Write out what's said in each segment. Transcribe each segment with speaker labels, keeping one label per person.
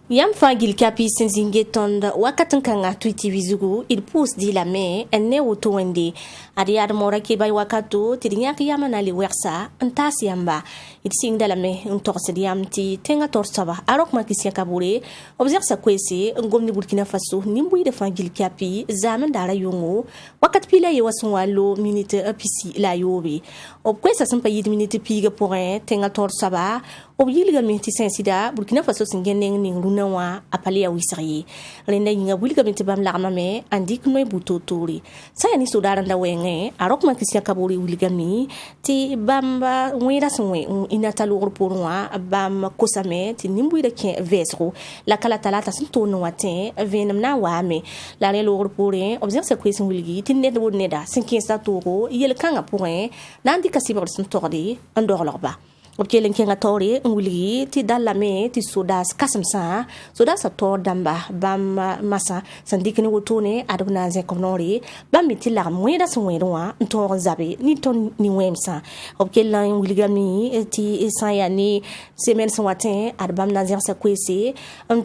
Speaker 1: Yam fagil kapi sinzinge tonda wakatan kanga tweeti vizugu il pousse di la me enne woto wende ariad mora ke bay wakato tidinya ki yamana li wersa antasi yamba il sing de la me un torse di amti tenga torsaba arok ma kisia kabure observe sa kwese ngomni Burkina Faso nimbu de fagil kapi zaman dara yongo wakat pila ye waswalo minute apisi la yobi ob kwesa sampa yid minute piga point tenga torsaba ob yilga minti sensida Burkina Faso singenen ning wa apale ya wisari renda yinga bulga binti bam lagma me andik noy butotori saya ni sudara nda wenge arok ma kisia kaburi wulga mi ti bamba wira sonwe inata lor porwa bam kosame ti nimbu ida ke vesro la kala talata sinto no watin venam na wa me la le lor pore observe sa question wulgi ti ned wod neda 5 toro yel kanga point nandi kasibor sintori andor lorba Okelen kenga tori nguli ti dalame ti sodas kasamsa sodas tor damba bam masa sandikini wotone aduna ze konori bam ti la mweda sonwerwa ntor zabe ni ton ni wemsa okelen nguli gami ti isaya ni semen sonwatin adbam nazer sa kwese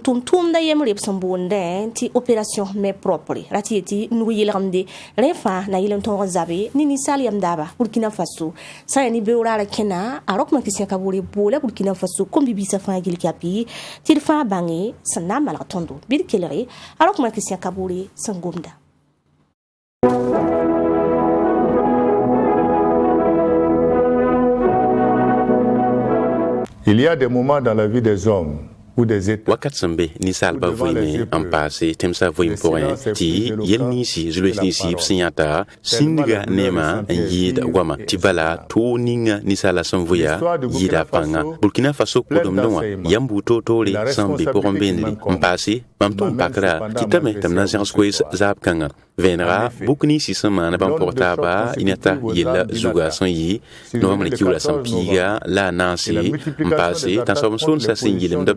Speaker 1: tum da yemre psambonde ti opération me propre ratieti nuyi lamde refa na yilen tor zabe ni saliam daba Burkina Faso saya ni beurala kena arok ma kaburi bola Burkina Faso comme bibisa fangil kapi tirfa bangi sanna malatondo bir kelere alors que Christian Kaburi sangomda.
Speaker 2: Il y a des moments dans la vie des hommes
Speaker 3: wakat sambe ni salba voyme en passé temsa voyme porin ti yelni si zulesni si psinyata sindiga nema yid wama tibala to ninga ni sala samvoya yida panga Burkina Faso kodom noa yambu totore sambe porombenli en passé mamtum pakra titame tamna squeeze zap kanga venra bukni si semana bam portaba inata yella zuga son yi no amle kiula sampiga la nansi en passé tan somson sa singilem de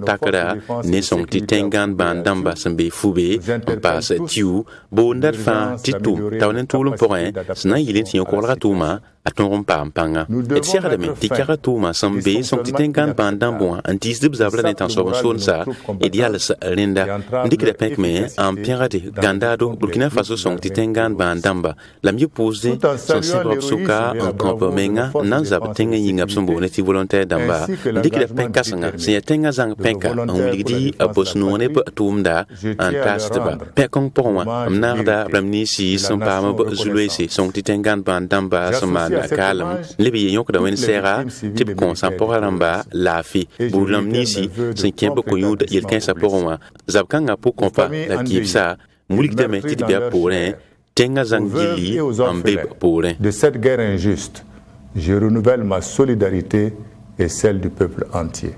Speaker 3: ne son titengan bandamba sambe fube passe tiu bondar fa titu tawnen tulum porin sna yilin tin kolra tuma aton pam panga et sera de tikara tuma sambe son titengan bandambo antis de zabla d'intention son sa ideal sa renda ndikre penkme en pirate gandado Burkina Faso son titengan bandamba la mieux posée son sibop suka en compomenga nanzab tenga yingap sombo neti volontaire damba ndikre penkasanga se tenga zang penka on ligdi apos none pe tumda en tastba pekong porwa amnarda blamnisi sampama zulwesi son titengan bandamba samana kalam lebi yonk da wen sera tip kon samporamba lafi bulamnisi sin kembo koyud yelken saporwa zabkanga po kompa la kipsa mulikdame tibia porin tenga zangili ambeb porin
Speaker 2: de cette guerre injuste je renouvelle ma solidarité et celle du peuple entier.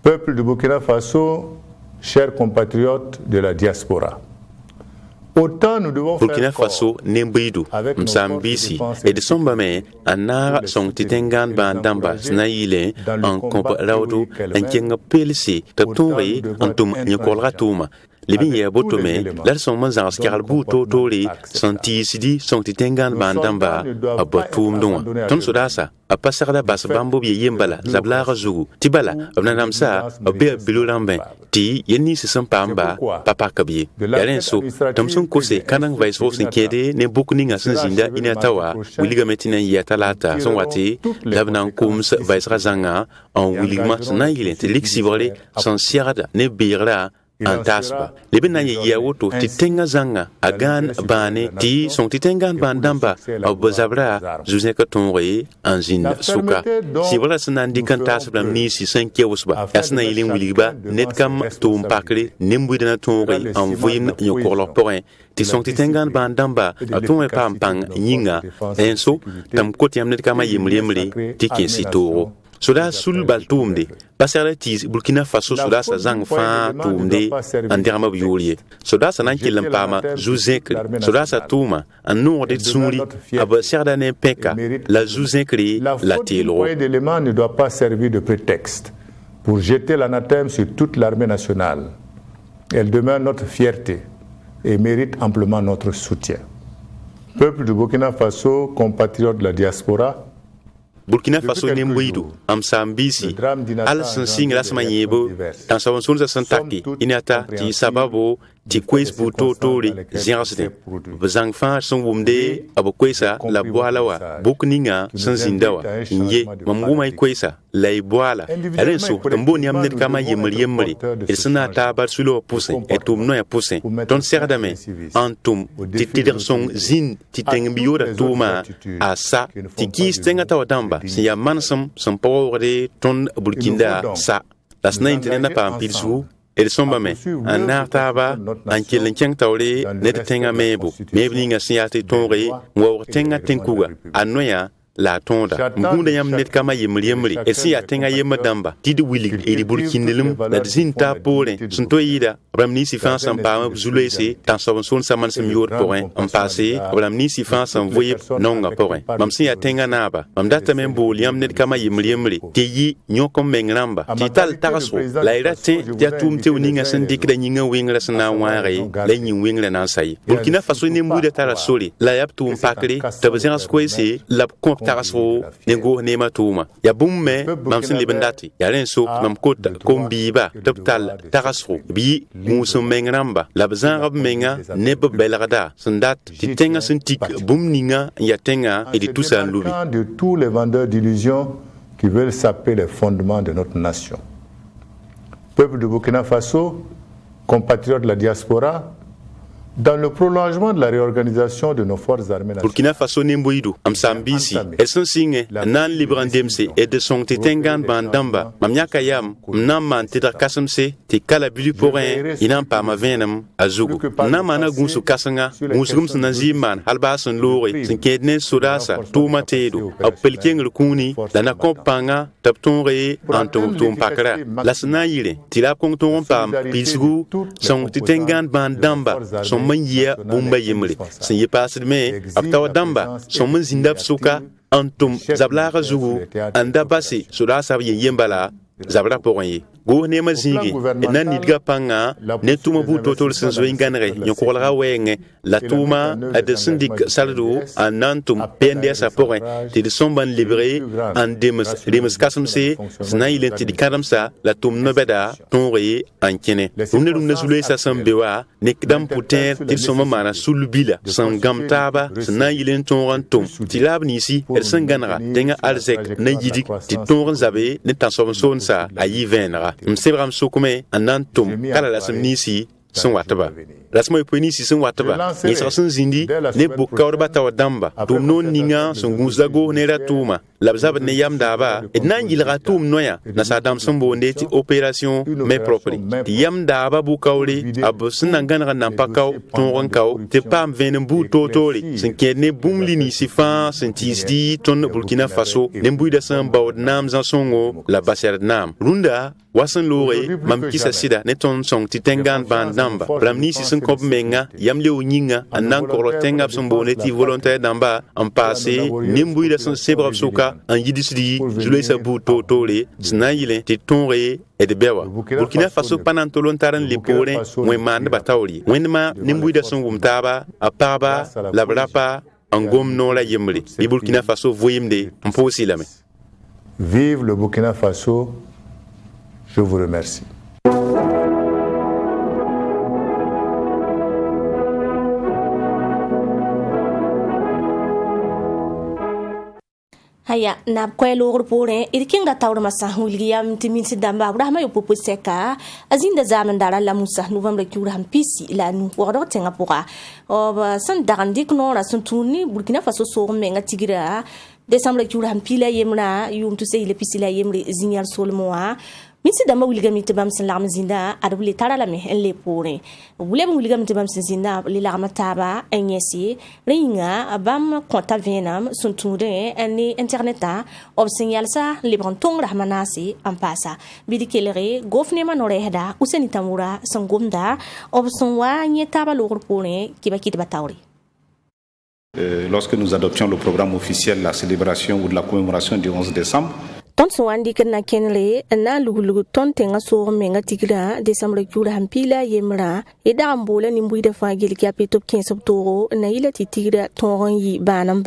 Speaker 2: Peuple du Burkina Faso, chers compatriotes de la diaspora, autant nous devons
Speaker 3: Burkina Faso nembridu msambisi et de sombame anara son titengan bandamba snaile en comparado en kenga pelsi tatonre antum nyakolra tuma libin ya botome lar son manzar skar buto tori santi sidi son titengan bandamba abatum don ton sodasa a pasarda bas bambo bi yembala zablara zugu tibala abnanamsa abe bilulambe ti yenni se sampamba papa kabie yarenso tamson kose kanang vaiso sinkede ne bukninga sinzinda inatawa wiligametina yatalata son wati labnan kums vaisra zanga en wiligma na yilente lixivole sans siarada ne birla antasba lebena yawoto titenga zanga agan bane ti son titengan bandamba obozabra zuzeka tonre anjin suka si wala sanandi kantas blam ni si sanke usba asna yilin wiliba netkam tum pakre nembudana tonre envoyim nyokorlo point ti son titengan bandamba aton pam yinga enso tam kotiam netkama yimlemle ti kinsitoro soda sul baltumde pasara tis Burkina Faso soda sa zang fa tumde andirama biulie soda sa nan kilam pama zuzek soda sa tuma an norde tsuri aba serdane peka la zuzekri la telo.
Speaker 2: Le d'élément ne doit pas servir de prétexte pour jeter l'anathème sur toute l'armée nationale. Elle demeure notre fierté et mérite amplement notre soutien. Peuple du Burkina Faso, compatriotes de la diaspora,
Speaker 3: Burkina Faso ne mbuidu am sambisi al sing rasma yebo tan sa won sa santaki inata ti sababu ti kwes buto tori ziarsde bazang fa son wumde abo kwesa la boalawa bukninga san zindawa nge mamguma kwesa la boala arenso tamboni amnet kama yemri isna ta bar sulo pousse et tum no ya pousse ton serdame antum ti tider son zin ti tengbiora tuma asa ti kis tenga tawadamba si ya mansam son pawre ton bulkinda sa las na internet pa ampilsu et somba me an nartaba an kilen keng tawle net tenga mebo meblinga siate tonre wo tenga tenkuga anoya la tonda mugunda yam net kama yemri et si atenga yemadamba tidi wili e burkindelum la zinta pole sunto yida ramni si fan san pa zulese tan son saman sem yor porin en passé ramni si fan san voye nonga porin mam si atenga naba mam data men bol yam net kama yemri te yi nyokom mengramba tital taraso la irate ya tumte uninga sendik da nyinga wingra sana ware la nyin wingra nan sai Burkina Faso ne mbuda tarasoli la yap tum pakri tabazan skwese la taraso nengo nema tuma ya bumme mamsin libandati ya renso mam kota kombiba toptal taraso bi musum mengramba labzan rab menga neb belagada sandat titenga sentik bumninga ya tenga et de tout ça lubi
Speaker 2: de tous les vendeurs d'illusions qui veulent saper les fondements de notre nation. Peuple de Burkina Faso, compatriotes de la diaspora, dans le prolongement de la réorganisation de nos forces armées nationales.
Speaker 3: Burkina Faso nemboidu am sambisi esen singe nan librandemse et de son titengan bandamba mamnyaka yam nam man tedar kasamse te kala bilu porin inam pa ma venam azugu nam ana gunsu kasanga musugum naziman halbasan lore sin kedne sodasa tuma tedo apelkeng rukuni dana kompanga taptonre antum pakra lasna yire tila kongton pam pisgu son titengan bandamba son manya bumba yemri sin ye pasme aftawa damba son man zindab suka antum zablara zugu anda basi sura sabiye yembala zabra porinye go ne mazingi nan nidga panga ne tuma bu totol sen zo inganre nyokolra wenge la tuma ad syndic saldo anantum PNDS a porin te de somban libré en demes kasamse sna ilenti di kadamsa la tum nobeda tonre ankene umne dum nazule sa sambewa ne kdam puter te soma mana sulbila san gamtaba sna ilenton rantum tilab nisi el sanganra tenga alzek na yidik ti tonran zabe ne tasom sonsa ayi venra msebram sokome anantum kala la semnisi son wataba rasmo iponisi son wataba ni sasun zindi ne bukawr batawa damba tum non ninga son guzdago ne ratuma labzab ne yam daba et nan yilra tum noya na sadam sombo ndeti opération mais propre yam daba bukawri ab sunan nan pakaw ton kaw te pam venem bu totori sin kene bumlini sifa sentisdi ton Burkina Faso ne mbuida san bawd nam zan songo la basar nam runda wasan lore mam kisa sida ne ton song titengan ban namba ramni si sun kop menga yam le unyinga anan ko rotenga sombo neti volontaire damba en passé ne mbuida san sebrab suka en yidisdi julay sa bu totore snayile te tonre et de bewa Burkina Faso panan tolontaran le pore mwen man batawli wenma ne mbuida son wumtaba apaba labrapa angom no la yemri bi Burkina Faso voyemde mposi lame.
Speaker 2: Vive le Burkina Faso. Je vous remercie.
Speaker 1: Haya na kwelo urpore irkinga tawra masa hulgiyam timinsi damba abrahama yo popo seka azinda zaman dara la musa novembre kyura hampisi la nu wado tenga poka oba san darandik no la suntuni Burkina Faso so menga tigira décembre kyura hampila yemna yum to se ile pisila yemri zinyal solmoa minsi damba wilgam tibam sin lam zinda adabli tarala me elle pore wulem wilgam tibam sin zinda li lama taba enyesi ringa abam konta venam suntude ani interneta ob signal sa libranton rahmanasi ampasa bidikelere gofne manore hada useni tamura sangomda ob sonwa nyetaba lor pore kibaki batawri.
Speaker 4: Lorsque nous adoptions le programme officiel, la célébration ou de la commémoration du 11 décembre,
Speaker 1: ton so andi kana kenle na lugulugu ton tenga so menga tigra décembre jura hampila yemra e da ambola ni mbuida fa gel ki apetop 15 octobre na ila tigra ton yi banam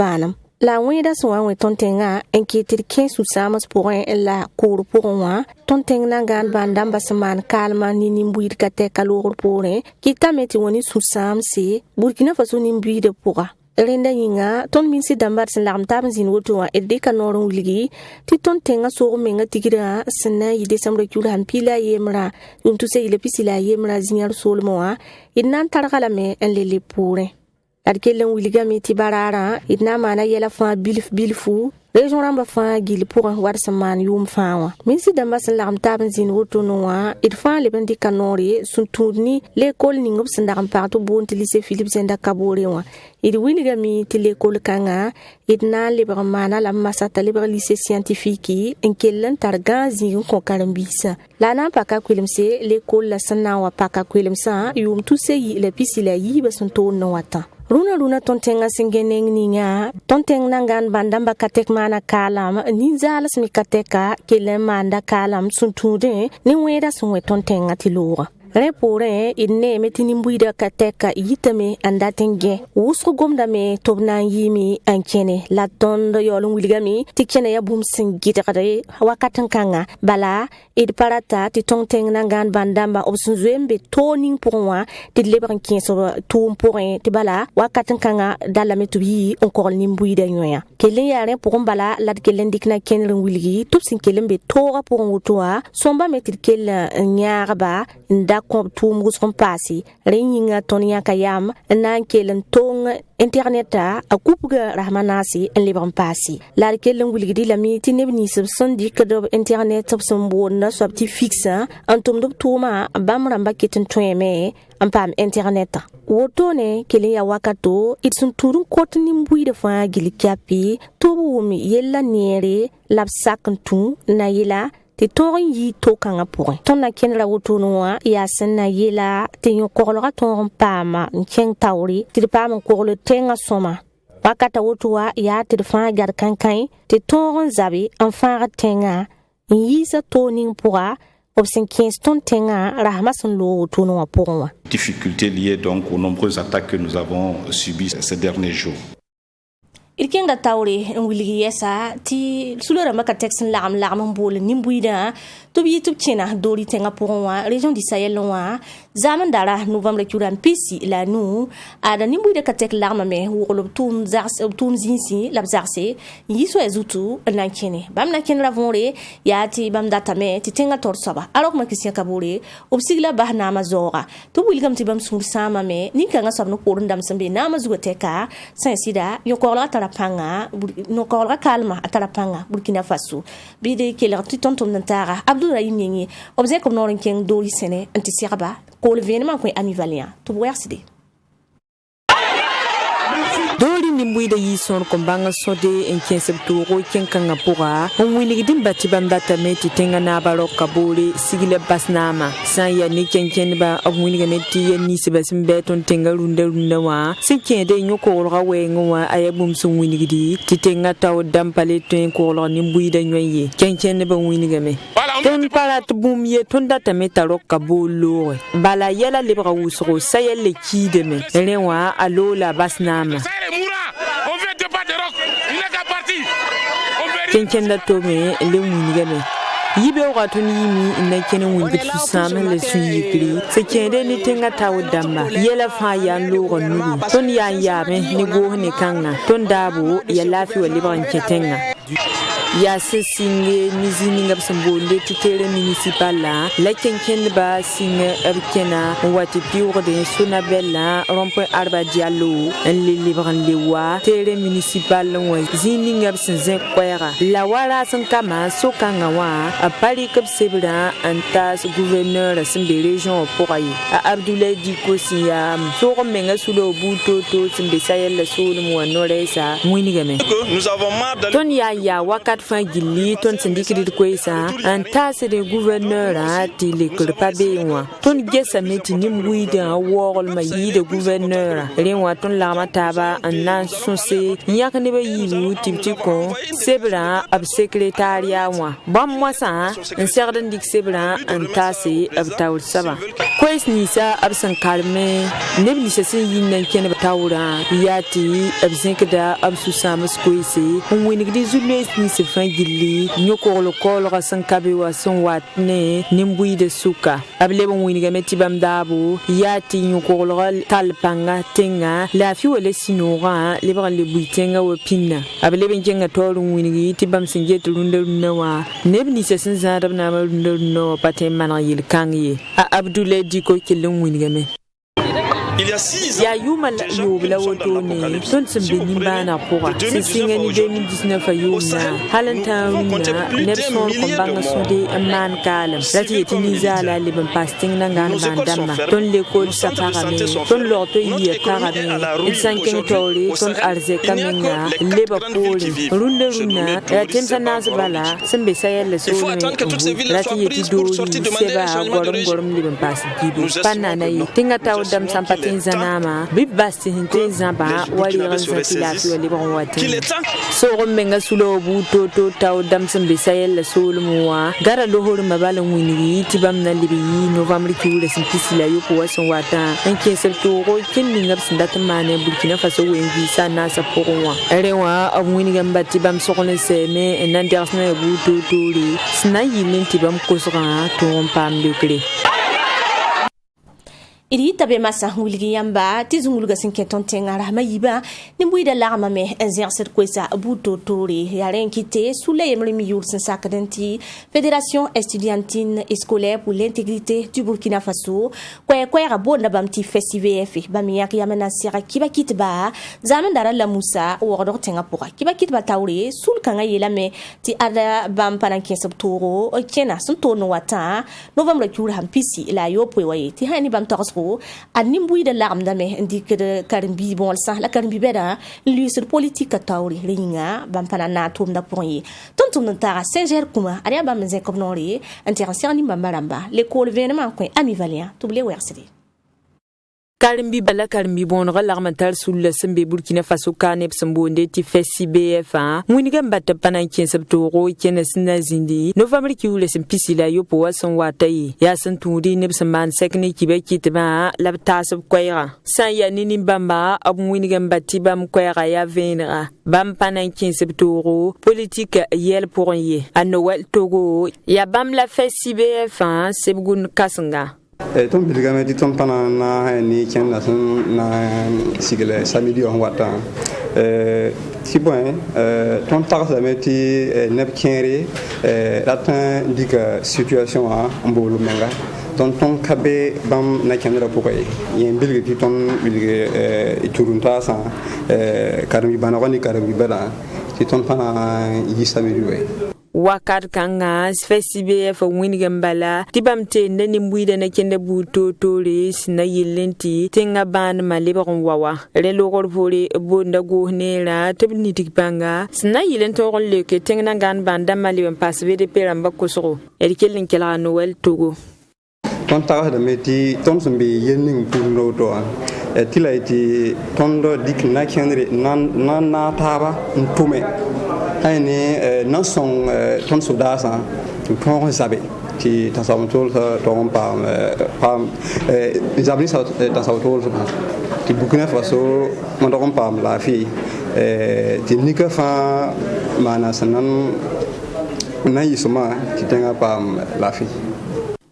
Speaker 1: La weda soa we tontenga enketir 15 sous samas pour la cour pour moi tonteng nangan bandam basman kalma ni nimbuir kate kalor pour ki tameti woni sous samsi Burkina Faso nimbuir de pourra renda yinga ton min si dambar sin lam tab zin woto wa edde kanoron wuligi ti tontenga so menga tigira sena yi desambre kulan pila yemra yum tu se ile pisila yemra zinyar solmoa innan targala me en lele pour Arkelen Willigami Tibarara, idna mana yela fa bilfu, région ramba fa gil pour un warsaman yum fawa. Minsi dambas lam tabin zin woto noa, il fa le bendi kanori, sun tourni, l'école n'ingop sendam parto bon tilise Philippe Zenda Kaborewa. Il Willigami til l'école kanga, idna libre mana la masata libre lycée scientifique, en kellen targan zin konkarambisa. Lana paka kwilimse, l'école la sanawa paka kwilimsa, yum tu se yi le pisila yi basun to noata. Runa tontenga singeneng ninya tonteng nangan bandamba katek mana kalam ni zalas mi kateka kele manda kalam suntude ni weda sunwe tontenga tilura repore inne metini mbuida kateka yitame andatenge usro gomda me tobna yimi ankene la tondo yolun wilgami tikene ya bum singitare wakatan kanga bala id parata ti tonteng nangan bandamba obsunzwembe toning pour moi ti lebran kinso tum pour ti bala wakatan kanga dala metubi encore ni mbuida nyoya kelen yare pour bala la kelen dikna kenren wilgi tupsin kelembe tora pour wotoa somba metil kel nyaarba nda kom tum gusron pasi renyinga tonya kayam nan kelen tong interneta a kupga rahmanasi en libran pasi la kelen wilgidi la mi tinebni subson dik do internet subson bon so petit fixe antum do tuma bamramba keten tweme ampam internet wotone kelen ya wakato itsun turun kotni mbuide fa gilikapi tobumi yella niere labsakantu na yela ti torin yi to kanga pour ton na kenra wotonoa ya senna yela ti yokorloga ton pama nkeng tawri ti pama ko le tenga soma wakata wotoa ya ti fa gar kankan ti torin zabi en fara tenga yi sa toning pourra obsen 15 ton tenga rahmasun lo wotonoa pour moi
Speaker 4: difficultés liées donc aux nombreuses attaques que nous avons subies ces derniers jours.
Speaker 1: Irking da tawre en wiligi yesa ti sulora maka texte lam bol nimbuida to bi youtube chena dori tenga pour wa région du Sahel wa zaman dara novembre kuran pisi la nu ada nimbuida ka tek larma me wolo tum zars tum zinsi lab zarse yiso ezutu na kene bam na ken ravore yati bam data me ti tenga tor saba alors ma kisia kabore obsigla bahna mazora to wilgam ti bam sur sama me ni kanga sabno ko ndam sambe na mazugoteka san sida yokola panga no kolra kalma atarapanga Burkina Faso bide keler titontom nantara Abdoulaye Nyengi obze comme norin ken dori sene anti siraba ko le venement ko amivalien to boyarside
Speaker 5: dori ni mbuida yi son ko banga sode en ken sebtu ro ken kanga pura on wili dim bati banda tameti tenga na baro kabole sigile basnama san ya ni ken ba on wili gameti ni sebasim beton tenga runda wa sikken de nyoko ro we ngwa ayabum sun wili di titenga taw dampale ten ko ro ni mbuida nyoye ken ba wili game ton parat bum ye ton data meta ro kabolo bala yela libra wusro sayel le kideme renwa alola basnama Kenken da tome le munigame yibe wakatuni yimi na kene wungi susama le suyikri se kende ni tenga tawo damba yela fa ya lo nugu ton ya yabe ni go ne kanga ton dabo ya lafi wali ban ketenga ya sesinge nizini ngab sambole titere municipal la kenken ba singe erkena wati piure de sona bella rompe arba diallo en le libran lewa tere municipal wa zini ngab senze kwera la wala san kama sokanga wa a pari kap sebra antas gouverneur simbe région porayi a Abdoulaye Diko siam so menga sulo buto to simbe sayel la solo mo noresa muinigame
Speaker 6: nous avons marre de
Speaker 5: ton ya waka wat fa gilli ton sindikri ko isa an tasere gouverneur a ti le pa be wa ton gesa meti nim wida wol ma yide gouverneur renwa ton la mataba an nan sonse yak ne be yilu tibti ko sebra ab secrétariat wa bam wasa en serdan dik sebra an tase ab tawul saba kwes ni sa ab san kalme ne bi se sin yin nan ken tawura yati ab zinkda ab susam skoisi on wini di zulme ni se fan gilli nyoko lo kol ga san kabe wa son wat ne nimbui de suka ab le bon wini ga meti bam dabo yati nyoko lo talpanga tenga la fi wala sinora le ba le buitenga wa pinna ab le ben jenga toru wini ti bam sinje tulunde nawa ne bi se sin zadab na ma no patem mana yil kangi abdoulaye diko kilun wini ga me
Speaker 6: il y a 6 ans
Speaker 5: ya yuma yobla woto ne ton sembe nimbana pora singa ni 2019 ayuna halanta wina nepson kombanga sonde amman kalam lati etini zala liban pasting nangan bandama ton l'école safara me ton lorto yi kara me insanken tori ton arze kamenga leba poli runde runa ya temsa nasbala sembe sayel so lati eti do seba gorom liban pas gibi panana yi tinga taw dam sampati zanama bibasti hinten zamba wali ranzati la fi wali bon wati so menga sulo bu to taw dam sembe sayel solmuwa gara lo hor mabala wini tibam na libi novembre ki wala simpisi la yoko wason wata en ken septo ro kin ni ngab sindat mane burkina faso wengi sana sa porwa erewa amwini gamba tibam sokone se me en andersna bu to ri sna yilin tibam kosra to pam de kle
Speaker 1: iri tabe masa hulgi yamba tizungulga sinketon tengara mayiba nimbuida lagama me exercer kwesa buto tori yaren kite soule yemrimi yur sen sakadenti Fédération estudiantine et scolaire pour l'intégrité du Burkina Faso kwa rabonda bamti FESIVF bamiyak yamana sira kiba kitba zaman dara la musa wordor tenga pora kiba kitba tawre sul kanga yelame ti ada bam panan kesabtoro kena suntono wata novembre kura hampisi la yopwe waye ti hani bam tors animbui de l'arme dame indique de karimbi bon la karimbi beda lui sur politique tawri ringa bampana na tum da poyi tontum ntara Saint-Ger kuma aria bam zen comme nori intéressant ni mambaramba l'école vénement ko ami valien toublé wersidi
Speaker 5: karimbi bala karimbi bon l'armental sous le sembe Burkina Faso kanep sembonde ti FESIVF muniga mbatta panan ken sabtoro ken sina zindi novembre ki wule sempisi la yo po son watai ya santuri ne semban sekne ki be kitba labtas kwayra san ya nini bamba ab muniga mbatti bam kwayra ya venra bam panan ken sabtoro politique yel pour ye a Noël Togo ya bam la FESIVF sebgun kasanga
Speaker 7: ton bilgame di ton pana na ni ken na sigle samedi on wata ti bon ton tarsa meti neb kenre latin diga situation a mbolu menga ton kabe bam na kenra pokoy yen bilge ti ton bilge iturunta sa karmi banawani karmi bada ti ton pana yi samedi we
Speaker 5: wakar kanga FESIVF winigambala tibamte ndani mbuida na kende buto tore sina yilenti tenga ban maleba wawa relo gorfore bonda gohnera tebni tikpanga sina yilenti golleke tenga ngan banda maleba pasbe de peramba kosoro erikelen kala Noël Togo
Speaker 7: ton taga da meti ton sumbe yenning purno to tilaiti tondo dik na kenre nan na taba ntume ayne nan son ton sudasa ton sabe ti tasawtol ton pam zabni sa tasawtol ti Burkina Faso mon don pam la fi ti nika fa mana sanan na yisuma ti tenga pam la fi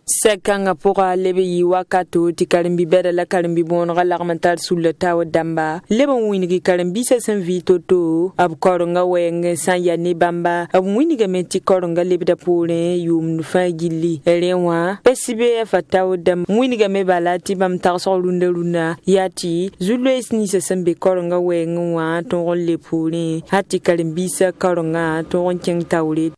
Speaker 5: sekanga pora lebe yi wakato ti karimbi beda la karimbi bon galarmental sul le taw damba lebe winigi karimbi sa san vitoto ab koronga wenge san ya ni bamba ab winigi meti koronga lebe da pole yum fa gilli rewa FESIVF taw dam winigi me balati bam tar so lunda yati zulwes ni sa san be koronga wenge wa to le pole hati karimbi sa koronga to keng tawle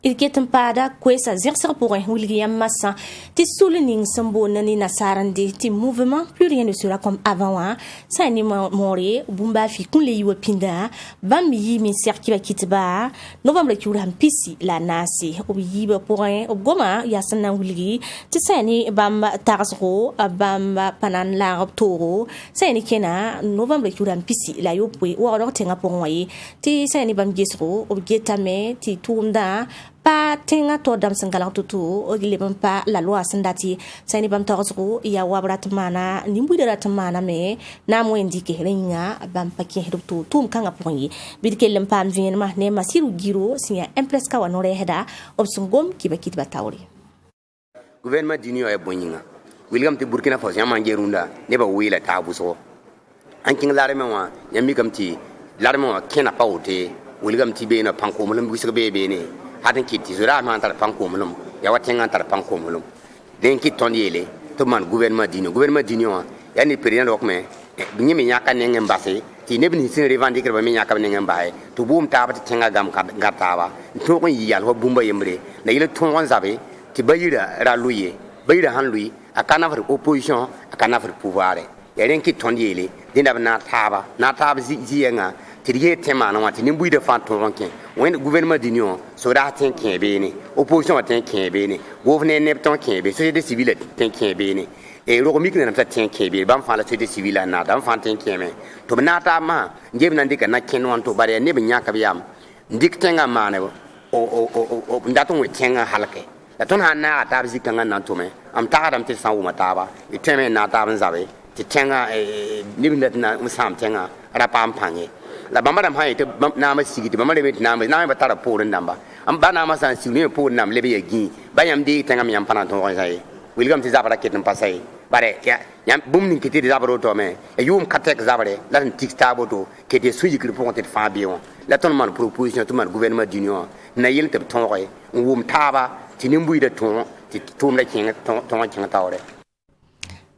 Speaker 1: il ket n paada koɛɛsa zɛgsg pʋgẽ wilg yãmb masã tɩ sʋl ning sẽn boond ne nasaarẽnde tɩ mouvement plus rien ne sera comme avant wã sã ne moore bũmba fɩ kũn le yɩ wa pĩnda bãmb yiime n sɛg kɩba kɩtba novembre kiuur sãn pisi la a naase b yiibã pʋgẽ b goma yaa sẽn na n wilgi tɩ sã ne bãmb tagsgo bãmb pa na n laag b toogo sã ne kẽna novembre kiuur sãn pisi la yopoe waoodg tẽngã pʋgẽ wã ye tɩ sã ne bãmb gesgo b getame tɩ tʋʋmdã pa tẽngã tɔ dãmb sẽn galg to-to leb n pa la loa sẽn dat ye sã ne bãmb tagsgo yaa wab rat n maana nin-buɩda rat n maaname naam wẽn dɩke rẽ yĩnga bãmb pa kẽsd b to tʋʋm kãngã pʋgẽ ye bɩd kell n paam vẽenemã ne masiru giro sẽn yaa impresca wa no-rɛɛsda b sẽn gom kɩba kɩtba taoore
Speaker 8: gouvernement d'union ya bõe yĩnga wilgame tɩ burkina faso yãmb n ge rũndã nebã weela taag bʋsgo n kẽng larmẽ wã yãmb mikame tɩ larmẽ wã kẽna pa wote wilgame tɩ beena pãn-koomlem wɩsg bee beene hat n kɩt tɩ zoraasmã n tar pãn-koomlem ya wa tẽngã n tar pãn-koomlem dẽn kɩt tõnd yeele tɩ b maan gouvernement d'union wã yaa ne président rokme yẽ me yãka neng n base tɩ neb nins sẽn revendikrba me yãka b neng n base tɩ boom taab tɩ tẽngã gam gar taaba n tõog n yɩ yal fa bũmba yembre la yɩl tõog n zabe tɩ bayira ra lʋɩ ye bayira sãn lʋɩ a ka nafr opposition a ka nafr pouvoire ya rẽn kɩt tõnd yeele dẽnda b na taab zɩ-yɛngã tɩ d yee tẽ maana wã tɩ nin-buɩɩdã fãa tõog n kẽ wẽnd gouvernement d'union sodaa tẽ n kẽ beene opposition wã tẽ n kẽ beene gouverneur neb tõn kẽ be société civile tẽ n kẽ beene rog mik ne t'a tẽ n kẽ beene bãmb fãa la société civile a naata bãmb fãa tẽ n kẽeme tɩ b naata masã n geb na n dɩka na kẽnd wã n tɩ bara yaa neb n yãk b yam n dɩk tẽngã n maane n dat n we tẽngã halke la tõnd sãn naaga taab zĩ-kãngã n na n tʋme m tagsdame tɩ d sã n wʋma taaba d tõeme n na taab n zabe tɩ tẽngã neb la tɩ na n sãam tẽngã ra paam pãng ye la bãmba dãmb sã n yetɩ naamã sig tɩ bãmba reme tɩ naamã pa tara poorẽ dãmba ba naamã sã n sig ne poorẽ dãmb leb n yaa gĩi ba yãmb deeg tẽngã me yãmb pa na n tõog sã ye wilgame tɩ zabrã ket n pa sa ye bare bũmb ning kɩ tɩ d zabr wotame yʋʋm ka tɛk zabre la sẽn tigs taab woto ket ya sũ-yikr pʋgẽ tɩ d fãa bee wã la tõnd maan proposition tɩ maan gouvernement d'union wã na yell tɩ b tõoge n wʋm taaba tɩ nin-buɩɩdã tõog tɩ tʋʋmda tõog n kẽng taoore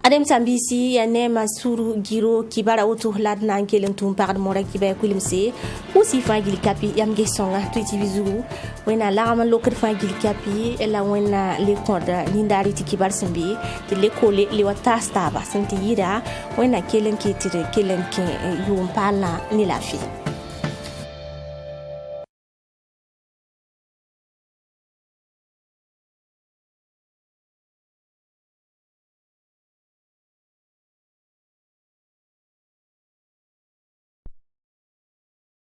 Speaker 1: adem sambisi ya nema suru giro kibara woto lad na ngelen tum pagd mora kiba kulimse usi fa gil kapi yam ge songa twiti bizugu wena lagama lokr fa gil kapi ela wena le koda nindari ti kibar sambi ti le kole le wata staba santi yida wena kelen ki tire kelen ki yum pala ni lafi